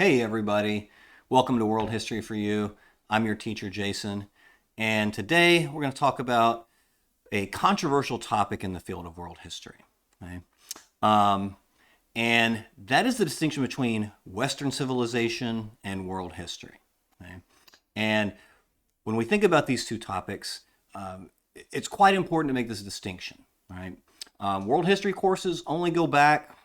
Hey everybody, welcome to World History for You. I'm your teacher Jason, and today we're going to talk about a controversial topic in the field of world history. Okay? Um, and that is the distinction between Western civilization and world history. Okay? And when we think about these two topics, it's quite important to make this distinction. Right? World history courses only go back,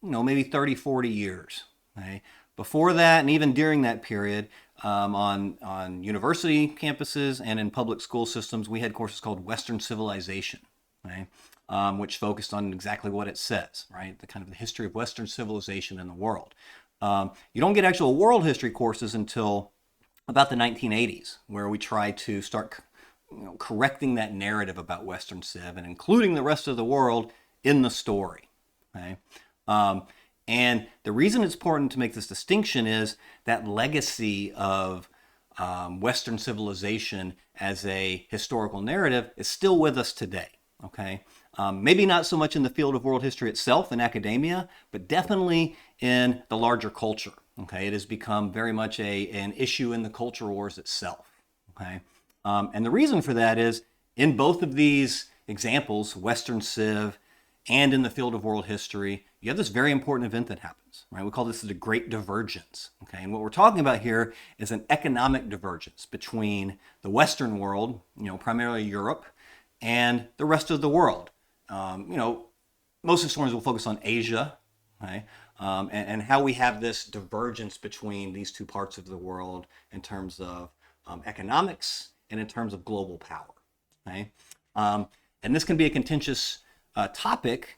maybe 30, 40 years. Okay? Before that, and even during that period, on university campuses and in public school systems, we had courses called Western Civilization, right? Which focused on exactly what it says, right? The kind of the history of Western civilization in the world. You don't get actual world history courses until about the 1980s, where we try to start correcting that narrative about Western Civ and including the rest of the world in the story. Okay? And the reason it's important to make this distinction is that legacy of Western civilization as a historical narrative is still with us today. Okay, maybe not so much in the field of world history itself in academia, but definitely in the larger culture. Okay, it has become very much an issue in the culture wars itself. Okay, and the reason for that is in both of these examples, Western Civ and in the field of world history, you have this very important event that happens, right? We call this the Great Divergence, okay? And what we're talking about here is an economic divergence between the Western world, primarily Europe, and the rest of the world. Most historians will focus on Asia, okay? And how we have this divergence between these two parts of the world in terms of economics and in terms of global power, okay? And this can be a contentious topic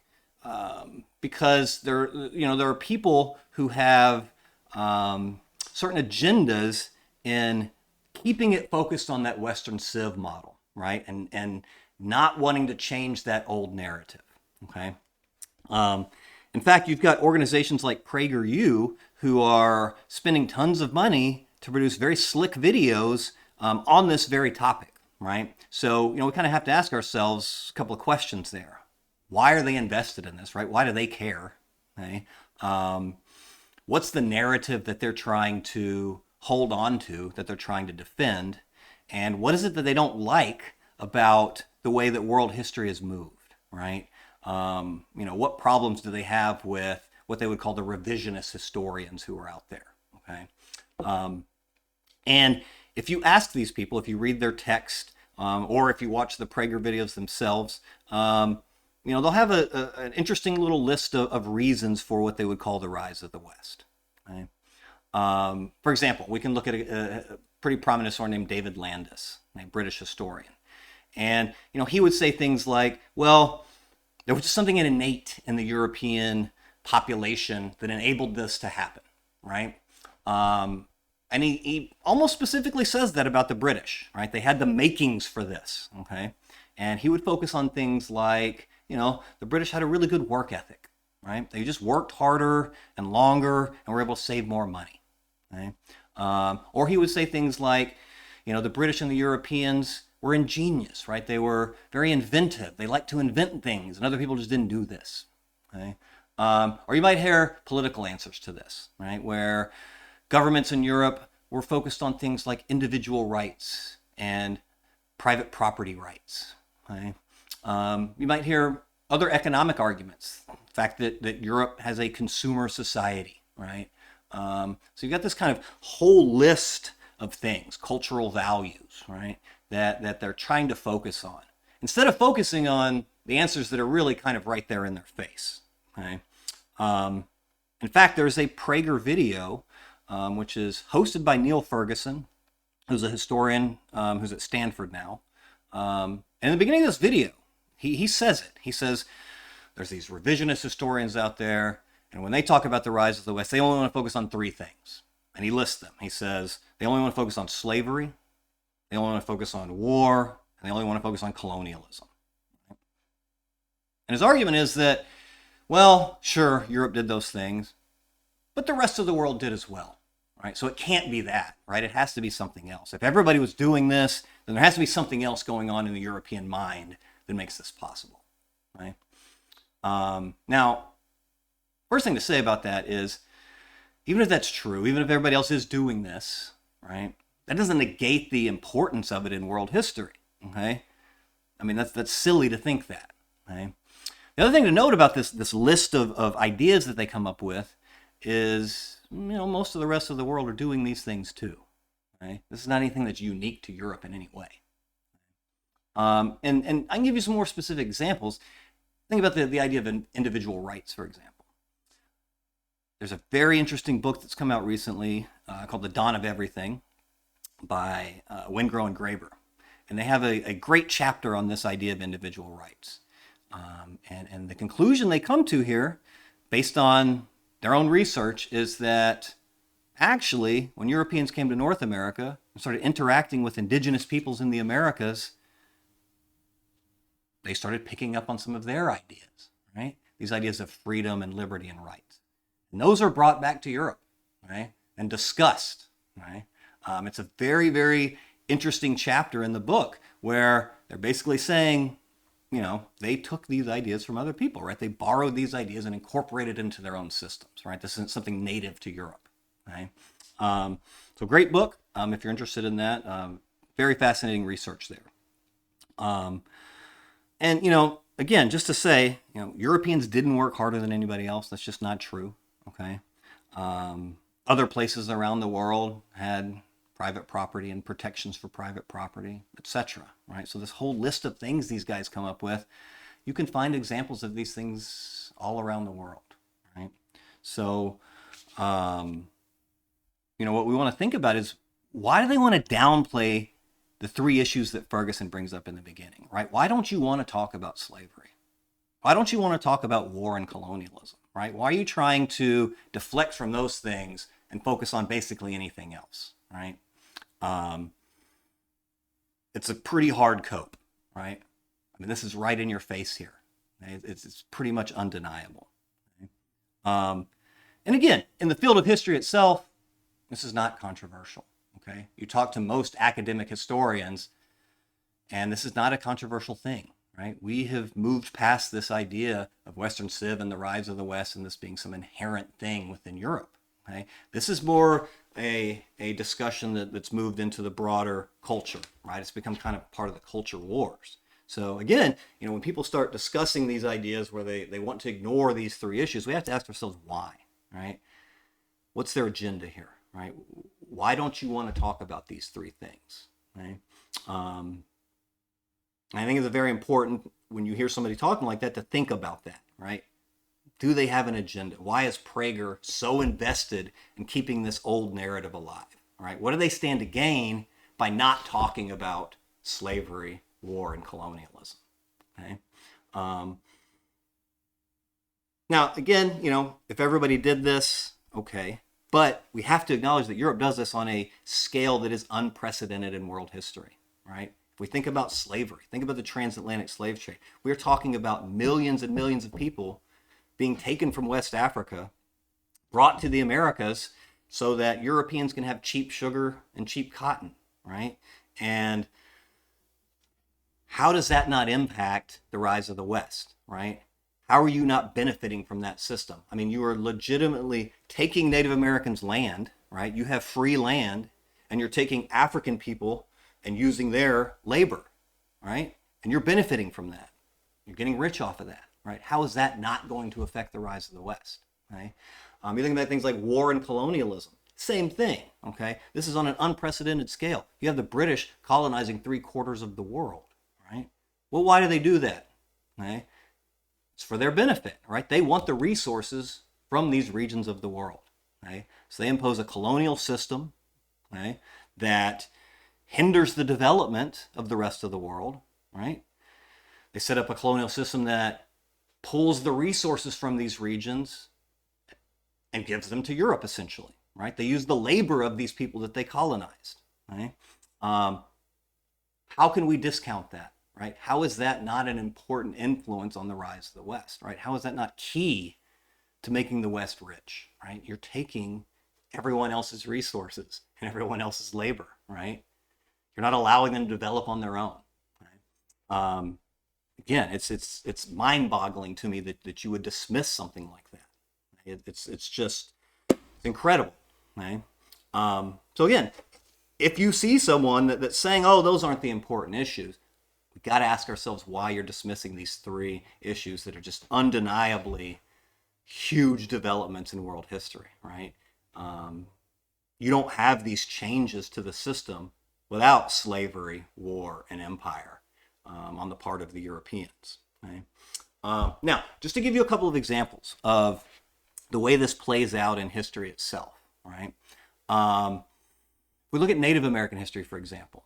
because there are people who have certain agendas in keeping it focused on that Western Civ model, right? And not wanting to change that old narrative, okay? In fact, you've got organizations like PragerU who are spending tons of money to produce very slick videos on this very topic, right? So, we kind of have to ask ourselves a couple of questions there. Why are they invested in this, right? Why do they care? Okay? What's the narrative that they're trying to hold on to, that they're trying to defend? And what is it that they don't like about the way that world history has moved, right? What problems do they have with what they would call the revisionist historians who are out there, okay? And if you ask these people, if you read their text, or if you watch the Prager videos themselves, they'll have an interesting little list of reasons for what they would call the rise of the West. Right? For example, we can look at a pretty prominent historian named David Landis, a British historian. And, he would say things like, well, there was just something innate in the European population that enabled this to happen, right? And he almost specifically says that about the British, right? They had the makings for this, okay? And he would focus on things like, the British had a really good work ethic, right? They just worked harder and longer and were able to save more money, okay? Or he would say things like, the British and the Europeans were ingenious, right? They were very inventive. They liked to invent things, and other people just didn't do this, okay? Or you might hear political answers to this, right? Where governments in Europe were focused on things like individual rights and private property rights, okay? You might hear other economic arguments. The fact that Europe has a consumer society, right? So you've got this kind of whole list of things, cultural values, right? That they're trying to focus on. Instead of focusing on the answers that are really kind of right there in their face, okay? In fact, there's a Prager video, which is hosted by Niall Ferguson, who's a historian who's at Stanford now. And in the beginning of this video, he says it. He says, there's these revisionist historians out there, and when they talk about the rise of the West, they only want to focus on three things. And he lists them. He says, they only want to focus on slavery, they only want to focus on war, and they only want to focus on colonialism. And his argument is that, well, sure, Europe did those things, but the rest of the world did as well, right? So it can't be that, right? It has to be something else. If everybody was doing this, then there has to be something else going on in the European mind that makes this possible, right? Now, first thing to say about that is even if that's true, even if everybody else is doing this, right, that doesn't negate the importance of it in world history, okay? I mean, that's silly to think that, okay? The other thing to note about this list of ideas that they come up with is, most of the rest of the world are doing these things too, okay? This is not anything that's unique to Europe in any way. And I can give you some more specific examples. Think about the idea of individual rights, for example. There's a very interesting book that's come out recently called The Dawn of Everything by Wingrove and Graeber. And they have a great chapter on this idea of individual rights. And the conclusion they come to here, based on their own research, is that actually, when Europeans came to North America and started interacting with indigenous peoples in the Americas, they started picking up on some of their ideas, right? These ideas of freedom and liberty and rights. And those are brought back to Europe, right? And discussed, right? It's a very, very interesting chapter in the book where they're basically saying, they took these ideas from other people, right? They borrowed these ideas and incorporated into their own systems, right? This isn't something native to Europe, right? So great book if you're interested in that. Very fascinating research there. And, again, just to say, Europeans didn't work harder than anybody else. That's just not true, okay? Other places around the world had private property and protections for private property, etc., right? So this whole list of things these guys come up with, you can find examples of these things all around the world, right? So, what we want to think about is, why do they want to downplay the three issues that Ferguson brings up in the beginning, right? Why don't you want to talk about slavery? Why don't you want to talk about war and colonialism, right? Why are you trying to deflect from those things and focus on basically anything else, right? It's a pretty hard cope, right? I mean, this is right in your face here. Okay? It's pretty much undeniable. Okay? And again, in the field of history itself, this is not controversial. Okay, you talk to most academic historians, and this is not a controversial thing, right? We have moved past this idea of Western Civ and the rise of the West and this being some inherent thing within Europe. Okay, this is more a discussion that's moved into the broader culture, right? It's become kind of part of the culture wars. So again, when people start discussing these ideas where they want to ignore these three issues, we have to ask ourselves why, right? What's their agenda here, right? Why don't you want to talk about these three things, right? I think it's very important when you hear somebody talking like that to think about that, right? Do they have an agenda? Why is Prager so invested in keeping this old narrative alive, right? What do they stand to gain by not talking about slavery, war, and colonialism, okay? Now, again, if everybody did this, okay. But we have to acknowledge that Europe does this on a scale that is unprecedented in world history, right? If we think about slavery, think about the transatlantic slave trade. We're talking about millions and millions of people being taken from West Africa, brought to the Americas so that Europeans can have cheap sugar and cheap cotton, right? And how does that not impact the rise of the West, right? How are you not benefiting from that system? I mean, you are legitimately taking Native Americans' land, right? You have free land, and you're taking African people and using their labor, right? And you're benefiting from that. You're getting rich off of that, right? How is that not going to affect the rise of the West, right? You think about things like war and colonialism. Same thing, okay? This is on an unprecedented scale. You have the British colonizing 3/4 of the world, right? Well, why do they do that, okay? It's for their benefit, right? They want the resources from these regions of the world, right? So they impose a colonial system, right, that hinders the development of the rest of the world, right? They set up a colonial system that pulls the resources from these regions and gives them to Europe, essentially, right? They use the labor of these people that they colonized, right? How can we discount that? Right? How is that not an important influence on the rise of the West, right? How is that not key to making the West rich, right? You're taking everyone else's resources and everyone else's labor, right? You're not allowing them to develop on their own, right? Again, it's mind-boggling to me that you would dismiss something like that. It's incredible. Right? So again, if you see someone that's saying, oh, those aren't the important issues, we've got to ask ourselves why you're dismissing these three issues that are just undeniably huge developments in world history, right? You don't have these changes to the system without slavery, war, and empire on the part of the Europeans. Right? Now, just to give you a couple of examples of the way this plays out in history itself, right? We look at Native American history, for example.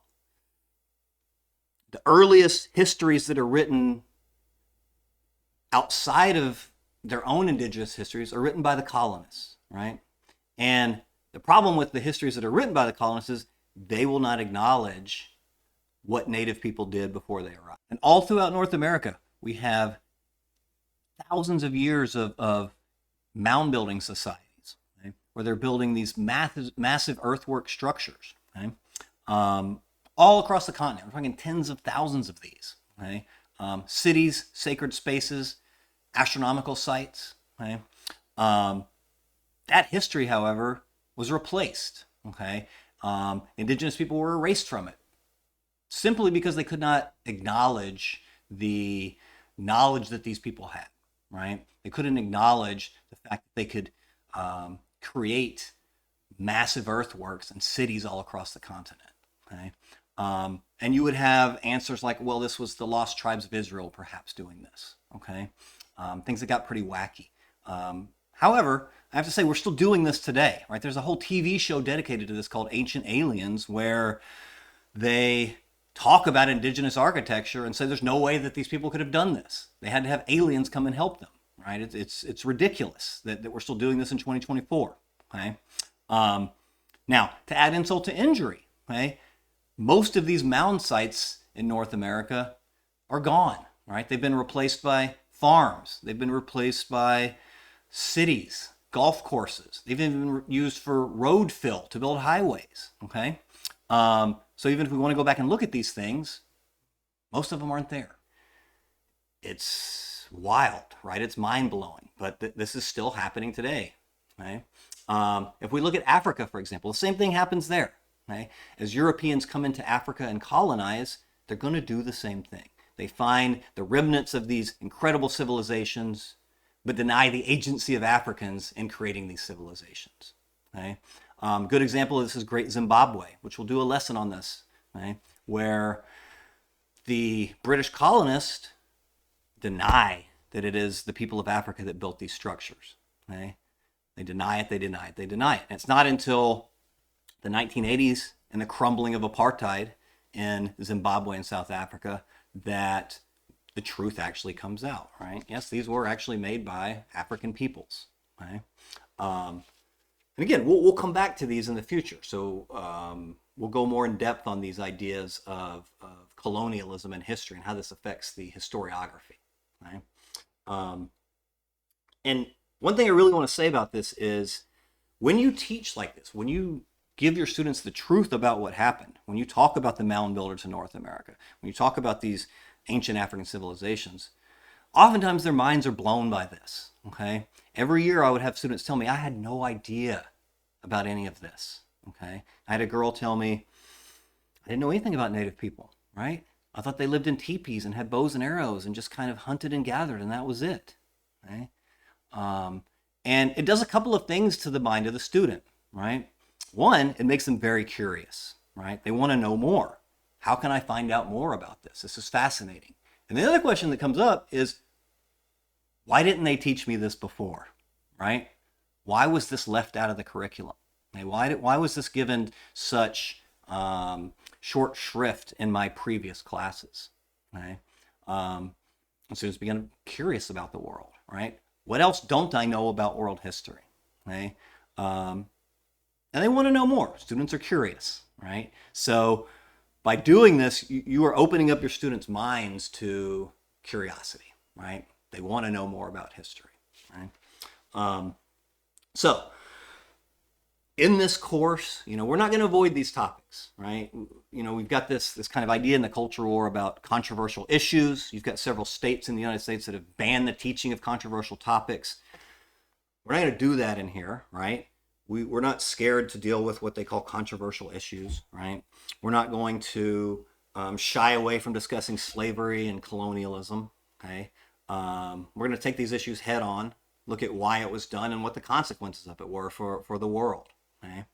The earliest histories that are written outside of their own indigenous histories are written by the colonists, right? And the problem with the histories that are written by the colonists is they will not acknowledge what Native people did before they arrived. And all throughout North America, we have thousands of years of mound building societies, okay, where they're building these massive earthwork structures, okay, all across the continent. We're talking tens of thousands of these, okay, cities, sacred spaces, astronomical sites. Okay, that history, however, was replaced. Okay, indigenous people were erased from it simply because they could not acknowledge the knowledge that these people had. Right? They couldn't acknowledge the fact that they could create massive earthworks and cities all across the continent. Okay? And you would have answers like, well, this was the lost tribes of Israel perhaps doing this. Okay? Things that got pretty wacky. However, I have to say we're still doing this today. Right? There's a whole TV show dedicated to this called Ancient Aliens, where they talk about indigenous architecture and say there's no way that these people could have done this. They had to have aliens come and help them, right? It's ridiculous that we're still doing this in 2024, okay? Now, to add insult to injury, okay, most of these mound sites in North America are gone, right? They've been replaced by farms. They've been replaced by cities, golf courses. They've even been used for road fill to build highways, okay? So even if we want to go back and look at these things, most of them aren't there. It's wild, right? It's mind-blowing, but this is still happening today, right? If we look at Africa, for example, the same thing happens there, right? As Europeans come into Africa and colonize, they're going to do the same thing. They find the remnants of these incredible civilizations, but deny the agency of Africans in creating these civilizations, okay? Good example of this is Great Zimbabwe, which we'll do a lesson on this, right? Where the British colonists deny that it is the people of Africa that built these structures. Okay? They deny it, they deny it, they deny it. And it's not until the 1980s and the crumbling of apartheid in Zimbabwe and South Africa that the truth actually comes out, right? Yes, these were actually made by African peoples, right? And again, we'll come back to these in the future. So we'll go more in depth on these ideas of colonialism and history and how this affects the historiography. Right? And one thing I really want to say about this is when you teach like this, when you give your students the truth about what happened, when you talk about the mound builders in North America, when you talk about these ancient African civilizations, oftentimes their minds are blown by this. Okay? Every year I would have students tell me, I had no idea about any of this, okay? I had a girl tell me, I didn't know anything about Native people, right? I thought they lived in teepees and had bows and arrows and just kind of hunted and gathered and that was it, okay? And it does a couple of things to the mind of the student, right? One, it makes them very curious, right? They want to know more. How can I find out more about this? This is fascinating. And the other question that comes up is, why didn't they teach me this before, right? Why was this left out of the curriculum? Okay, why was this given such short shrift in my previous classes? Okay? And students begin curious about the world, right? What else don't I know about world history? Okay? And they want to know more. Students are curious, right? So by doing this, you are opening up your students' minds to curiosity, right? They want to know more about history, right? So in this course, we're not going to avoid these topics, right? We've got this kind of idea in the culture war about controversial issues. You've got several states in the United States that have banned the teaching of controversial topics. We're not going to do that in here, right? we're not scared to deal with what they call controversial issues, right? We're not going to shy away from discussing slavery and colonialism, okay? We're going to take these issues head on, look at why it was done and what the consequences of it were for the world, okay?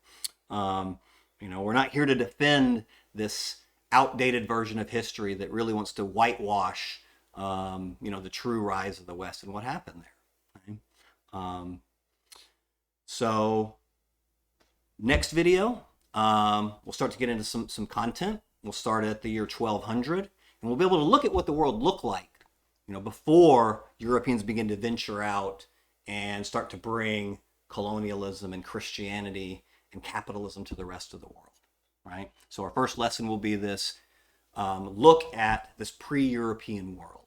We're not here to defend this outdated version of history that really wants to whitewash, the true rise of the West and what happened there, okay? So next video, we'll start to get into some content. We'll start at the year 1200, and we'll be able to look at what the world looked like, before Europeans begin to venture out and start to bring colonialism and Christianity and capitalism to the rest of the world, right? So our first lesson will be this look at this pre-European world.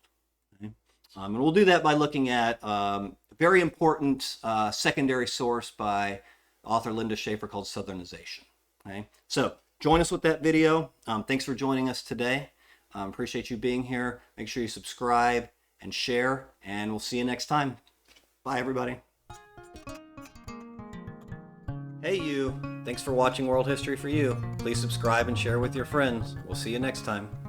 Okay? And we'll do that by looking at a very important secondary source by author Linda Schaefer called Southernization. Okay? So join us with that video. Thanks for joining us today. Appreciate you being here. Make sure you subscribe and share, and we'll see you next time. Bye, everybody. Hey, you. Thanks for watching World History for You. Please subscribe and share with your friends. We'll see you next time.